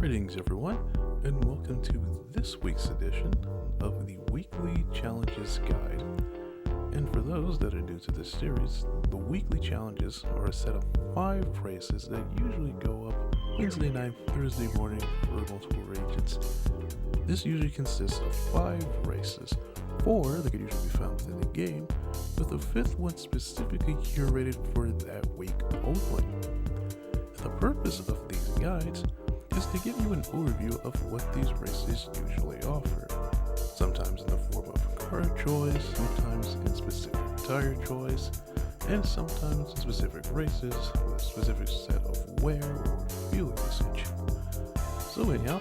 Greetings everyone, and welcome to this week's edition of the Weekly Challenges Guide. And for those that are new to this series, the weekly challenges are a set of 5 races that usually go up Wednesday night, Thursday morning for multiple regions. This usually consists of 5 races, 4 that can usually be found within the game, with the 5th one specifically curated for that week only. The purpose of these guides is to give you an overview of what these races usually offer, sometimes in the form of car choice, sometimes in specific tire choice, and sometimes in specific races with a specific set of wear or fuel usage. So anyhow,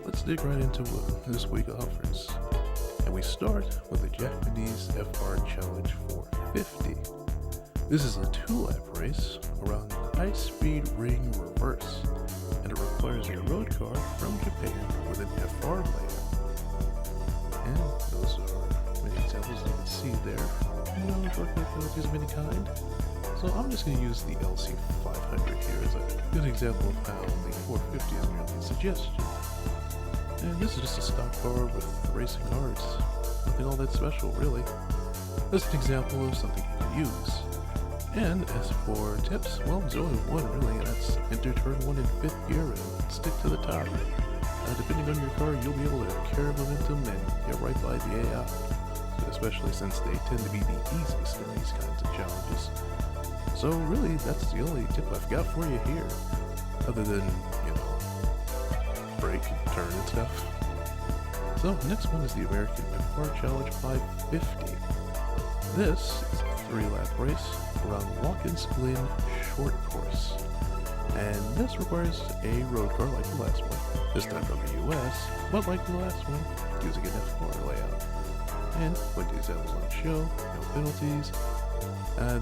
let's dig right into what this week offers. And we start with the Japanese FR Challenge 450. This is a 2-lap race around high-speed ring reverse, and it requires a road car from Japan with an FR layout. And those are many examples you can see there. No shortcut penalties of any kind. So I'm just going to use the LC500 here as a good example of how the 450 is merely a suggestion. And this is just a stock car with racing cards. Nothing all that special, really. This is an example of something you can use. And as for tips, well, there's only one really, and that's enter turn 1 in 5th gear and stick to the top. Depending on your car, you'll be able to carry momentum and get right by the AI, especially since they tend to be the easiest in these kinds of challenges. So really, that's the only tip I've got for you here, other than, brake, turn, and stuff. So next one is the American FR Challenge 550. This is a 3-lap race around Watkins, Glen short course. And this requires a road car like the last one, this time from the US, but like the last one, using an FR layout. And when the examples on show, no penalties.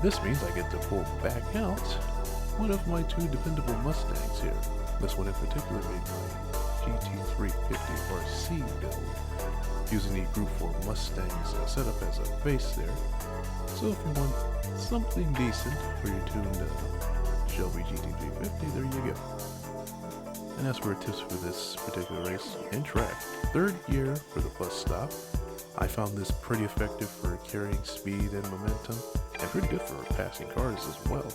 This means I get to pull back out one of my 2 dependable Mustangs here. This one in particular being my GT350 RC build, using the Group 4 Mustangs setup as a base there. So if you want something decent for your tuned Shelby GT350, there you go. And as for tips for this particular race and track, 3rd gear for the bus stop. I found this pretty effective for carrying speed and momentum, and pretty good for passing cars as well.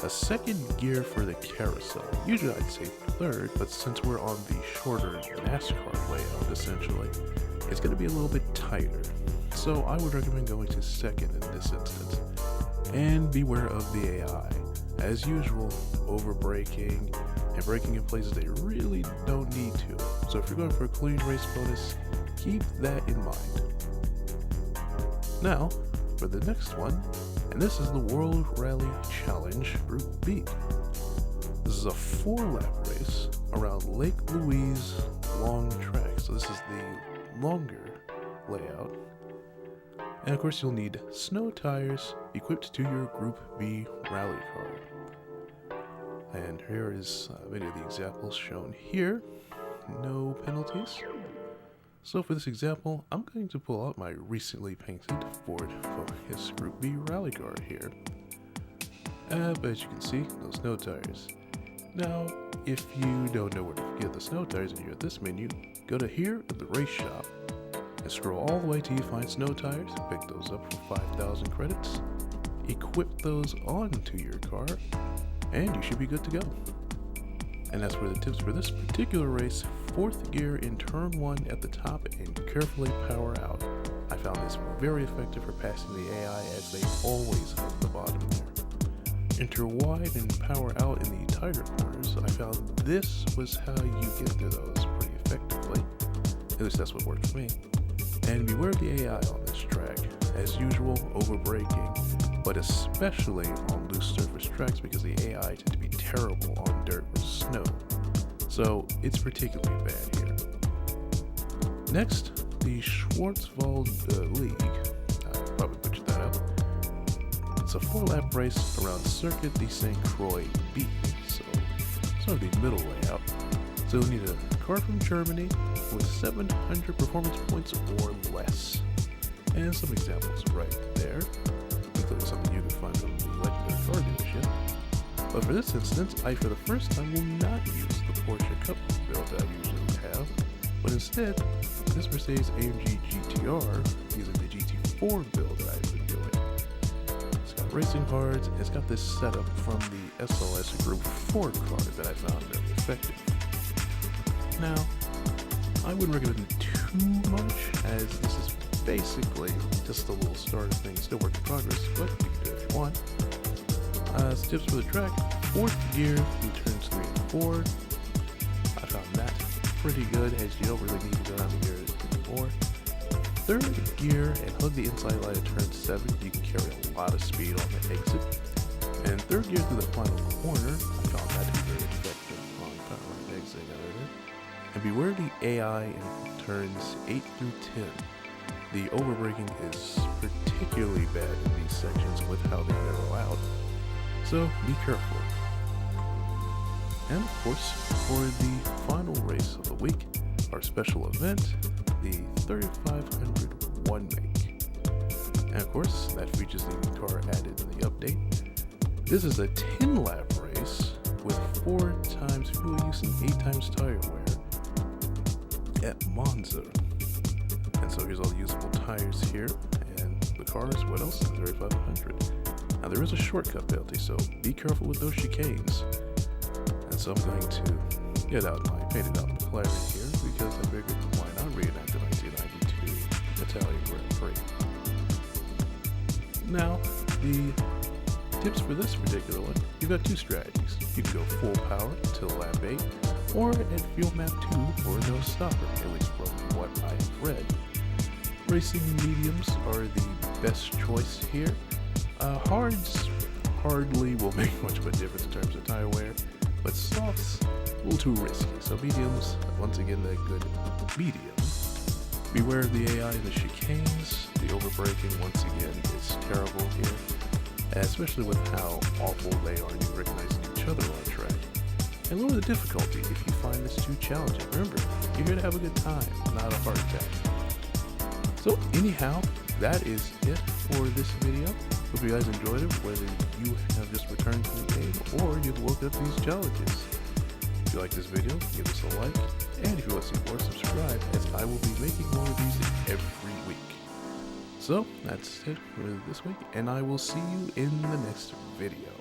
A 2nd gear for the carousel. Usually I'd say 3rd, but since we're on the shorter NASCAR layout essentially, it's going to be a little bit tighter. So I would recommend going to 2nd in this instance. And beware of the AI. As usual, over braking and braking in places they really don't need to. So if you're going for a clean race bonus, keep that in mind. Now, for the next one, and this is the World Rally Challenge Group B. This is a 4-lap race around Lake Louise long track. So this is the longer layout. And of course you'll need snow tires equipped to your Group B rally car. And here is many of the examples shown here. No penalties. So for this example, I'm going to pull out my recently painted Ford Focus Group B rally car here. But as you can see, no snow tires. Now, if you don't know where to get the snow tires and you're at this menu, go to here at the race shop and scroll all the way till you find snow tires, pick those up for 5,000 credits, equip those onto your car, and you should be good to go. And as for the tips for this particular race, 4th gear in turn 1 at the top and carefully power out. I found this very effective for passing the AI as they always hold the bottom there. Enter wide and power out in the tighter corners. I found this was how you get to those pretty effectively. At least that's what worked for me. And beware of the AI on this track. As usual, over braking, but especially on loose surface tracks because the AI tend to be terrible on dirt or snow. So it's particularly bad here. Next, the Schwarzwald League. I probably butchered that up. It's a 4-lap race around Circuit de Sainte-Croix B. So it's sort of the middle layout. So you'll need a car from Germany with 700 performance points or less. And some examples right there, including something you can find from the legendary car dealership. But for this instance, I for the first time will not use the Porsche Cup build that I usually have, but instead, this Mercedes-AMG GTR using the GT4 build that I've been doing. It's got racing cards, and it's got this setup from the SLS Group 4 card that I found very effective. Now, I wouldn't recommend too much, as this is basically just a little starter thing, still work in progress, but you can do it if you want. Some tips for the track: 4th gear through turns 3 and 4. I found that pretty good, as you don't really need to go down the gears anymore. 3rd gear and hug the inside line at turn 7. You can carry a lot of speed on the exit. And 3rd gear through the final corner. I found that to be very effective on power and exiting out of there. And beware the AI in turns 8 through 10. The overbraking is particularly bad in these sections with how they narrow out, so be careful. And of course, for the final race of the week, our special event, the 3500 one make. And of course, that features the new car added in the update. This is a 10-lap race with 4 times fuel use and 8 times tire wear at Monza. And so here's all the usable tires here, and the cars, what else? 3500. Now there is a shortcut penalty, so be careful with those chicanes. And so I'm going to get out my painted out McLaren here, because I figured why not reenact the 1992 Italian Grand Prix. Now, the tips for this particular one, you've got 2 strategies. You can go full power until lap 8, or at fuel map 2 for no stopper, at least from what I've read. Racing mediums are the best choice here. Hards hardly will make much of a difference in terms of tire wear, but softs a little too risky. So mediums, once again, the good medium. Beware of the AI and the chicanes. The overbraking, once again, is terrible here, especially with how awful they are in recognizing each other on track. And lower the difficulty if you find this too challenging. Remember, you're here to have a good time, not a heart attack. So anyhow, that is it for this video. Hope you guys enjoyed it, whether you have just returned to the game or you've woke up these challenges. If you like this video, give us a like, and if you want to see more, subscribe, as I will be making more of these every week. So that's it for this week, and I will see you in the next video.